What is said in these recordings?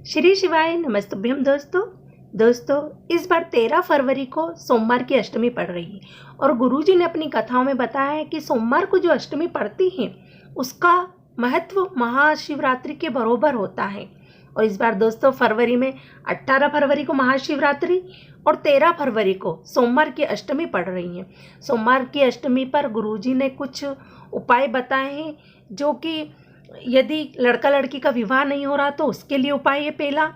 श्री शिवाय नमस्तुभ्यम। दोस्तों इस बार 13 फरवरी को सोमवार की अष्टमी पड़ रही है और गुरुजी ने अपनी कथाओं में बताया है कि सोमवार को जो अष्टमी पड़ती है उसका महत्व महाशिवरात्रि के बरोबर होता है। और इस बार दोस्तों फरवरी में 18 फरवरी को महाशिवरात्रि और 13 फरवरी को सोमवार की अष्टमी पड़ रही है। सोमवार की अष्टमी पर गुरुजी ने कुछ उपाय बताए हैं, जो कि यदि लड़का लड़की का विवाह नहीं हो रहा तो उसके लिए उपाय है पहला।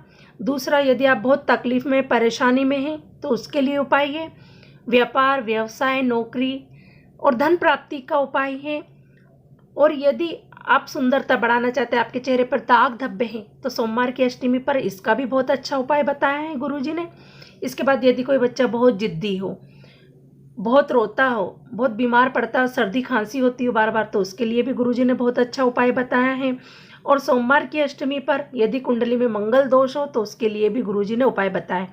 दूसरा, यदि आप बहुत तकलीफ में परेशानी में हैं तो उसके लिए उपाय है। व्यापार, व्यवसाय, नौकरी और धन प्राप्ति का उपाय है। और यदि आप सुंदरता बढ़ाना चाहते हैं, आपके चेहरे पर दाग धब्बे हैं, तो सोमवार की अष्टमी पर इसका भी बहुत अच्छा उपाय बताया है गुरुजी ने। इसके बाद यदि कोई बच्चा बहुत जिद्दी हो, बहुत रोता हो, बहुत बीमार पड़ता हो, सर्दी खांसी होती हो बार बार, तो उसके लिए भी गुरुजी ने बहुत अच्छा उपाय बताया है। और सोमवार की अष्टमी पर यदि कुंडली में मंगल दोष हो तो उसके लिए भी गुरुजी ने उपाय बताए।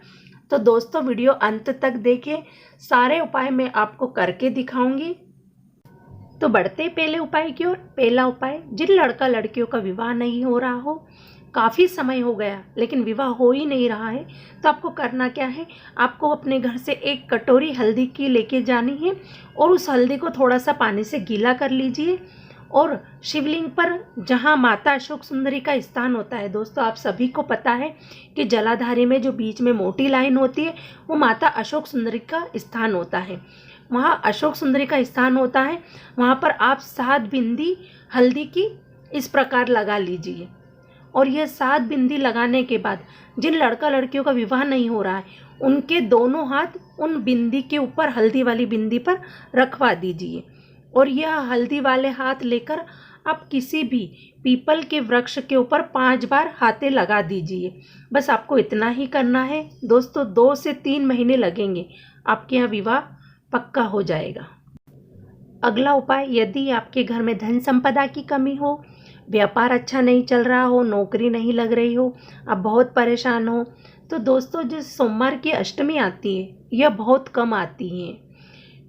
तो दोस्तों वीडियो अंत तक देखें, सारे उपाय मैं आपको करके दिखाऊंगी। तो बढ़ते पहले उपाय की ओर। पहला उपाय, जिन लड़का लड़कियों का विवाह नहीं हो रहा हो, काफ़ी समय हो गया लेकिन विवाह हो ही नहीं रहा है, तो आपको करना क्या है, आपको अपने घर से एक कटोरी हल्दी की लेके जानी है और उस हल्दी को थोड़ा सा पानी से गीला कर लीजिए और शिवलिंग पर, जहाँ माता अशोक सुंदरी का स्थान होता है, दोस्तों आप सभी को पता है कि जलाधारी में जो बीच में मोटी लाइन होती है वो माता अशोक सुंदरी का स्थान होता है। वहाँ अशोक सुंदरी का स्थान होता है, वहाँ पर आप 7 बिंदी हल्दी की इस प्रकार लगा लीजिए। और यह 7 बिंदी लगाने के बाद जिन लड़का लड़कियों का विवाह नहीं हो रहा है, उनके दोनों हाथ उन बिंदी के ऊपर, हल्दी वाली बिंदी पर रखवा दीजिए। और यह हल्दी वाले हाथ लेकर आप किसी भी पीपल के वृक्ष के ऊपर 5 बार हाथे लगा दीजिए। बस आपको इतना ही करना है दोस्तों। 2 से 3 महीने लगेंगे, आपके यहाँ विवाह पक्का हो जाएगा। अगला उपाय, यदि आपके घर में धन संपदा की कमी हो, व्यापार अच्छा नहीं चल रहा हो, नौकरी नहीं लग रही हो, आप बहुत परेशान हो, तो दोस्तों जो सोमवार की अष्टमी आती है यह बहुत कम आती है।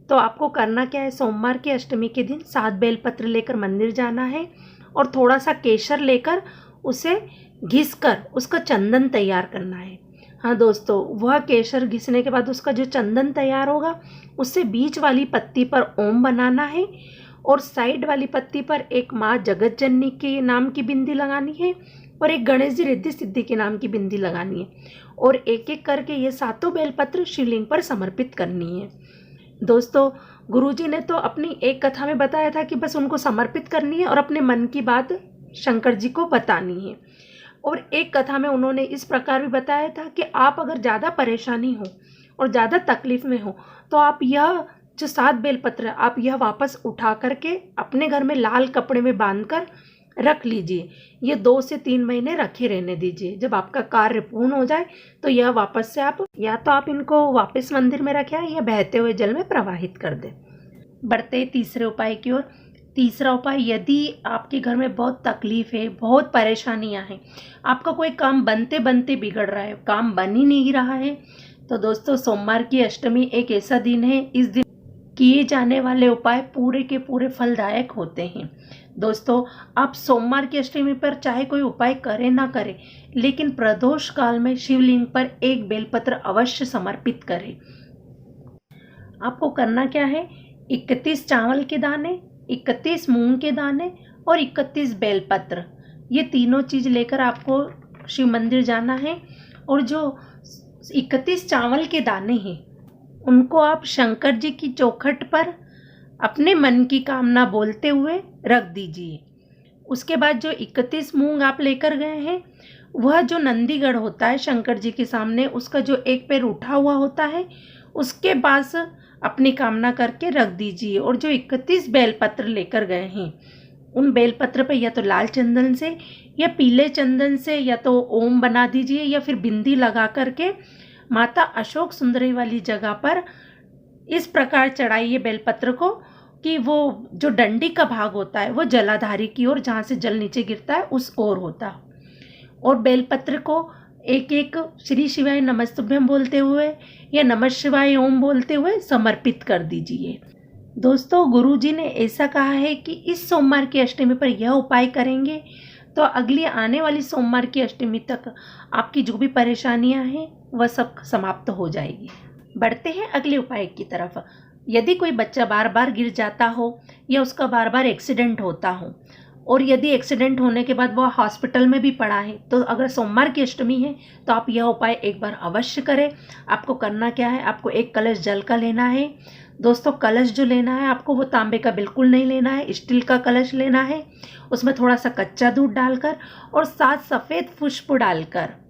तो आपको करना क्या है, सोमवार की अष्टमी के दिन 7 बेलपत्र लेकर मंदिर जाना है और थोड़ा सा केसर लेकर उसे घिसकर उसका चंदन तैयार करना है। हाँ दोस्तों, वह केसर घिसने के बाद उसका जो चंदन तैयार होगा उससे बीच वाली पत्ती पर ओम बनाना है और साइड वाली पत्ती पर एक माँ जगत जननी के नाम की बिंदी लगानी है और एक गणेश जी रिद्धि सिद्धि के नाम की बिंदी लगानी है। और एक एक करके ये 7 बेलपत्र शिवलिंग पर समर्पित करनी है। दोस्तों गुरुजी ने तो अपनी एक कथा में बताया था कि बस उनको समर्पित करनी है और अपने मन की बात शंकर जी को बतानी है। और एक कथा में उन्होंने इस प्रकार भी बताया था कि आप अगर ज़्यादा परेशानी हो और ज़्यादा तकलीफ में हो तो आप यह जो 7 बेलपत्र आप यह वापस उठा करके अपने घर में लाल कपड़े में बांधकर रख लीजिए। ये 2 से 3 महीने रखे रहने दीजिए। जब आपका कार्य पूर्ण हो जाए तो यह वापस से आप या तो आप इनको वापस मंदिर में रखें या बहते हुए जल में प्रवाहित कर दें। बढ़ते तीसरे उपाय की ओर। तीसरा उपाय, यदि आपके घर में बहुत तकलीफ है, बहुत परेशानियां हैं, आपका कोई काम बनते बनते बिगड़ रहा है, काम बन ही नहीं रहा है, तो दोस्तों सोमवार की अष्टमी एक ऐसा दिन है, इस दिन किए जाने वाले उपाय पूरे के पूरे फलदायक होते हैं। दोस्तों आप सोमवार की अष्टमी पर चाहे कोई उपाय करें ना करें, लेकिन प्रदोष काल में शिवलिंग पर एक बेलपत्र अवश्य समर्पित करें। आपको करना क्या है, 31 चावल के दाने, 31 मूंग के दाने और 31 बेलपत्र, ये तीनों चीज़ लेकर आपको शिव मंदिर जाना है। और जो 31 चावल के दाने हैं उनको आप शंकर जी की चौखट पर अपने मन की कामना बोलते हुए रख दीजिए। उसके बाद जो 31 मूंग आप लेकर गए हैं, वह जो नंदीगढ़ होता है शंकर जी के सामने, उसका जो एक पैर उठा हुआ होता है उसके पास अपनी कामना करके रख दीजिए। और जो 31 बेलपत्र लेकर गए हैं उन बेलपत्र पे या तो लाल चंदन से या पीले चंदन से या तो ओम बना दीजिए या फिर बिंदी लगा करके माता अशोक सुंदरी वाली जगह पर इस प्रकार चढ़ाइए बेलपत्र को कि वो जो डंडी का भाग होता है वो जलाधारी की ओर, जहाँ से जल नीचे गिरता है उस ओर होता है। और बेलपत्र को एक एक श्री शिवाय नमस्तुभ्यम बोलते हुए या नमः शिवाय ओम बोलते हुए समर्पित कर दीजिए। दोस्तों गुरुजी ने ऐसा कहा है कि इस सोमवार की अष्टमी पर यह उपाय करेंगे तो अगली आने वाली सोमवार की अष्टमी तक आपकी जो भी परेशानियां हैं वह सब समाप्त हो जाएगी। बढ़ते हैं अगले उपाय की तरफ। यदि कोई बच्चा बार बार गिर जाता हो या उसका बार बार एक्सीडेंट होता हो और यदि एक्सीडेंट होने के बाद वह हॉस्पिटल में भी पड़ा है, तो अगर सोमवार की अष्टमी है तो आप यह उपाय एक बार अवश्य करें। आपको करना क्या है, आपको एक कलश जल का लेना है। दोस्तों, कलश जो लेना है आपको वो तांबे का बिल्कुल नहीं लेना है, स्टील का कलश लेना है। उसमें थोड़ा सा कच्चा दूध डालकर और 7 सफ़ेद पुष्प डालकर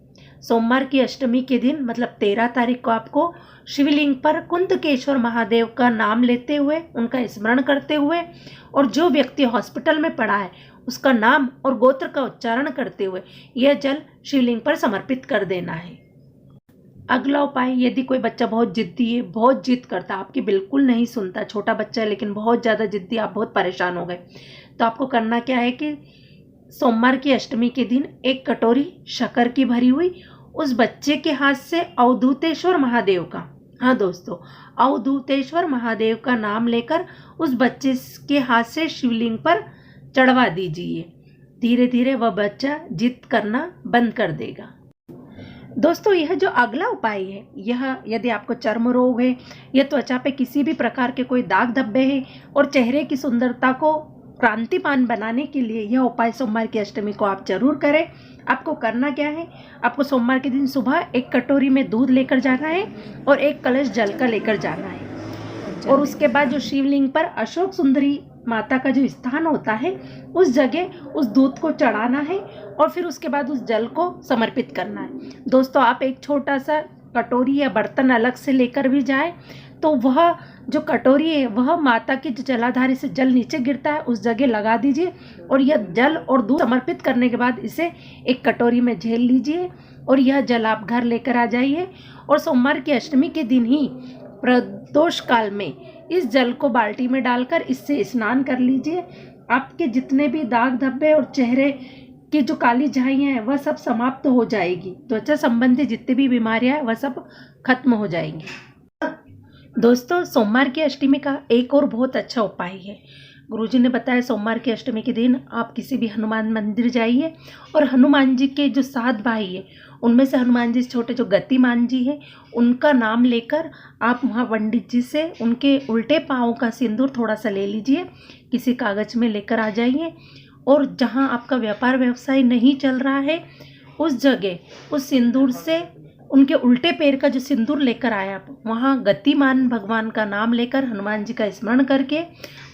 सोमवार की अष्टमी के दिन मतलब 13 तारीख को आपको शिवलिंग पर कुंतकेश्वर महादेव का नाम लेते हुए, उनका स्मरण करते हुए और जो व्यक्ति हॉस्पिटल में पड़ा है उसका नाम और गोत्र का उच्चारण करते हुए यह जल शिवलिंग पर समर्पित कर देना है। अगला उपाय, यदि कोई बच्चा बहुत जिद्दी है, बहुत जिद करता, आपकी बिल्कुल नहीं सुनता, छोटा बच्चा है लेकिन बहुत ज़्यादा जिद्दी, आप बहुत परेशान हो गए, तो आपको करना क्या है कि सोमवार की अष्टमी के दिन 1 कटोरी शक्कर की भरी हुई उस बच्चे के हाथ से अवधूतेश्वर महादेव का, हाँ दोस्तों, अवधूतेश्वर महादेव का नाम लेकर उस बच्चे के हाथ से शिवलिंग पर चढ़वा दीजिए। धीरे धीरे वह बच्चा जिद करना बंद कर देगा। दोस्तों, यह जो अगला उपाय है, यह यदि आपको चर्म रोग है या त्वचा पे किसी भी प्रकार के कोई दाग धब्बे हैं और चेहरे की सुंदरता को क्रांतिमान बनाने के लिए यह उपाय सोमवार की अष्टमी को आप जरूर करें। आपको करना क्या है, आपको सोमवार के दिन सुबह 1 कटोरी में दूध लेकर जाना है और 1 कलश जल का लेकर जाना है और उसके बाद जो शिवलिंग पर अशोक सुंदरी माता का जो स्थान होता है उस जगह उस दूध को चढ़ाना है और फिर उसके बाद उस जल को समर्पित करना है। दोस्तों, आप एक छोटा सा कटोरी या बर्तन अलग से लेकर भी जाए तो वह जो कटोरी है वह माता की जो जलाधारी से जल नीचे गिरता है उस जगह लगा दीजिए और यह जल और दूध समर्पित करने के बाद इसे एक कटोरी में झेल लीजिए और यह जल आप घर लेकर आ जाइए और सोमवार की अष्टमी के दिन ही प्रदोष काल में इस जल को बाल्टी में डालकर इससे स्नान कर लीजिए। आपके जितने भी दाग धब्बे और चेहरे की जो काली झाइयाँ हैं वह सब समाप्त हो जाएगी। त्वचा संबंधी जितनी भी बीमारियां हैं वह सब खत्म हो जाएंगी। दोस्तों, सोमवार की अष्टमी का एक और बहुत अच्छा उपाय है। गुरुजी ने बताया सोमवार की अष्टमी के दिन आप किसी भी हनुमान मंदिर जाइए और हनुमान जी के जो 7 भाई हैं उनमें से हनुमान जी छोटे जो गतिमान जी हैं उनका नाम लेकर आप वहाँ पंडित जी से उनके उल्टे पाँव का सिंदूर थोड़ा सा ले लीजिए, किसी कागज़ में लेकर आ जाइए और जहाँ आपका व्यापार व्यवसाय नहीं चल रहा है उस जगह उस सिंदूर से उनके उल्टे पैर का जो सिंदूर लेकर आए आप वहाँ गतिमान भगवान का नाम लेकर हनुमान जी का स्मरण करके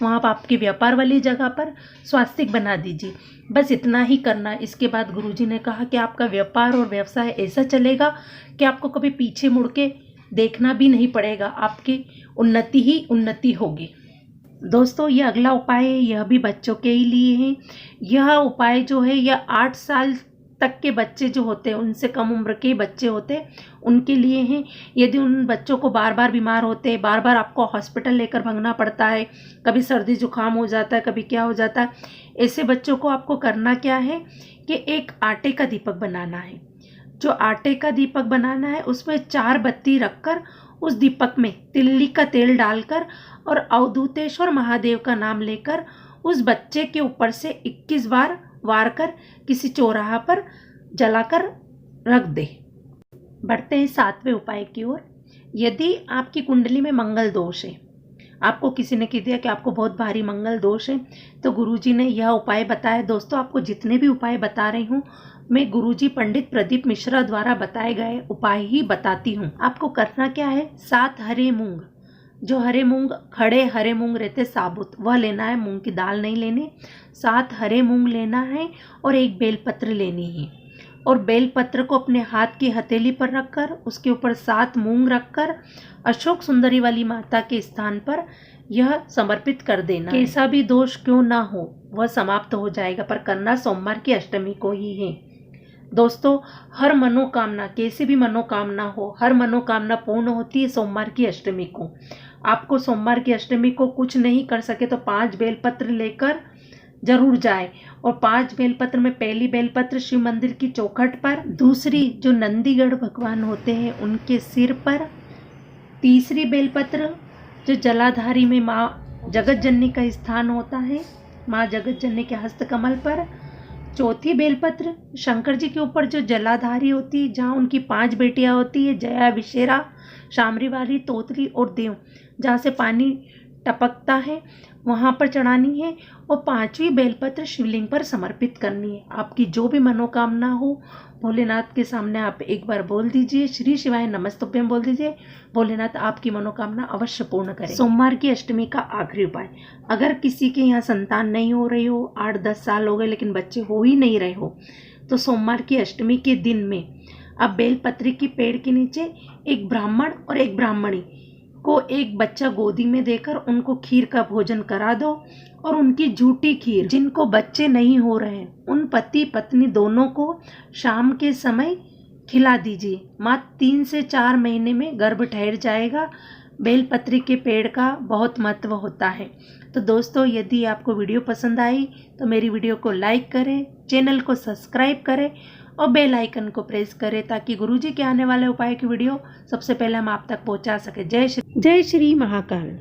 वहाँ पर आपके व्यापार वाली जगह पर स्वास्तिक बना दीजिए। बस इतना ही करना। इसके बाद गुरुजी ने कहा कि आपका व्यापार और व्यवसाय ऐसा चलेगा कि आपको कभी पीछे मुड़ के देखना भी नहीं पड़ेगा, आपकी उन्नति ही उन्नति होगी। दोस्तों, ये अगला उपाय है, यह भी बच्चों के ही लिए है। यह उपाय जो है यह 8 साल तक के बच्चे जो होते हैं, उनसे कम उम्र के बच्चे होते हैं, उनके लिए हैं। यदि उन बच्चों को बार बार बीमार होते हैं, बार बार आपको हॉस्पिटल लेकर भागना पड़ता है, कभी सर्दी जुकाम हो जाता है, कभी क्या हो जाता है, ऐसे बच्चों को आपको करना क्या है कि एक आटे का दीपक बनाना है। जो आटे का दीपक बनाना है उसमें 4 बत्ती रखकर उस दीपक में तिल्ली का तेल डालकर और अवधूतेश्वर महादेव का नाम लेकर उस बच्चे के ऊपर से 21 बार वार कर किसी चौराहा पर जलाकर रख दे। बढ़ते हैं 7वें उपाय की ओर। यदि आपकी कुंडली में मंगल दोष है, आपको किसी ने कह दिया कि आपको बहुत भारी मंगल दोष है, तो गुरुजी ने यह उपाय बताया। दोस्तों, आपको जितने भी उपाय बता रही हूँ मैं गुरुजी पंडित प्रदीप मिश्रा द्वारा बताए गए उपाय ही बताती हूँ। आपको करना क्या है, 7 हरे मूंग, जो हरे मूंग खड़े हरे मूंग रहते साबुत, वह लेना है, मूंग की दाल नहीं लेनी। 7 हरे मूंग लेना है और 1 बेलपत्र लेनी है और बेलपत्र को अपने हाथ की हथेली पर रखकर उसके ऊपर 7 मूंग रखकर अशोक सुंदरी वाली माता के स्थान पर यह समर्पित कर देना। कैसा भी दोष क्यों ना हो वह समाप्त हो जाएगा, पर करना सोमवार की अष्टमी को ही है। दोस्तों, हर मनोकामना, कैसी भी मनोकामना हो, हर मनोकामना पूर्ण होती है सोमवार की अष्टमी को। आपको सोमवार की अष्टमी को कुछ नहीं कर सके तो 5 बेलपत्र लेकर जरूर जाए और 5 बेलपत्र में पहली बेलपत्र शिव मंदिर की चौखट पर, दूसरी जो नंदीगढ़ भगवान होते हैं उनके सिर पर, तीसरी बेलपत्र जो जलाधारी में माँ जगत जननी का स्थान होता है, माँ जगत जननी के हस्तकमल पर, चौथी बेलपत्र शंकर जी के ऊपर जो जलाधारी होती है, जहाँ उनकी 5 बेटियां होती है, जया, विशेरा, शामरी वाली, तोतली और देव, जहाँ से पानी टपकता है, वहाँ पर चढ़ानी है। और 5वीं बेलपत्र शिवलिंग पर समर्पित करनी है। आपकी जो भी मनोकामना हो भोलेनाथ के सामने आप एक बार बोल दीजिए, श्री शिवाय नमस्तुभ्यम बोल दीजिए। भोलेनाथ आपकी मनोकामना अवश्य पूर्ण करें। सोमवार की अष्टमी का आखिरी उपाय, अगर किसी के यहाँ संतान नहीं हो रही हो, 8-10 साल हो गए लेकिन बच्चे हो ही नहीं रहे हो, तो सोमवार की अष्टमी के दिन में आप बेलपत्री की पेड़ के नीचे एक ब्राह्मण और एक ब्राह्मणी को एक बच्चा गोदी में देकर उनको खीर का भोजन करा दो। और उनकी झूठी खीर, जिनको बच्चे नहीं हो रहे हैं, उन पति पत्नी दोनों को शाम के समय खिला दीजिए। मात्र 3 से 4 महीने में गर्भ ठहर जाएगा। बेलपत्री के पेड़ का बहुत महत्व होता है। तो दोस्तों, यदि आपको वीडियो पसंद आई तो मेरी वीडियो को लाइक करें, चैनल को सब्सक्राइब करें और बेल आइकन को प्रेस करें, ताकि गुरुजी के आने वाले उपाय की वीडियो सबसे पहले हम आप तक पहुंचा सके। जय श्री महाकाल।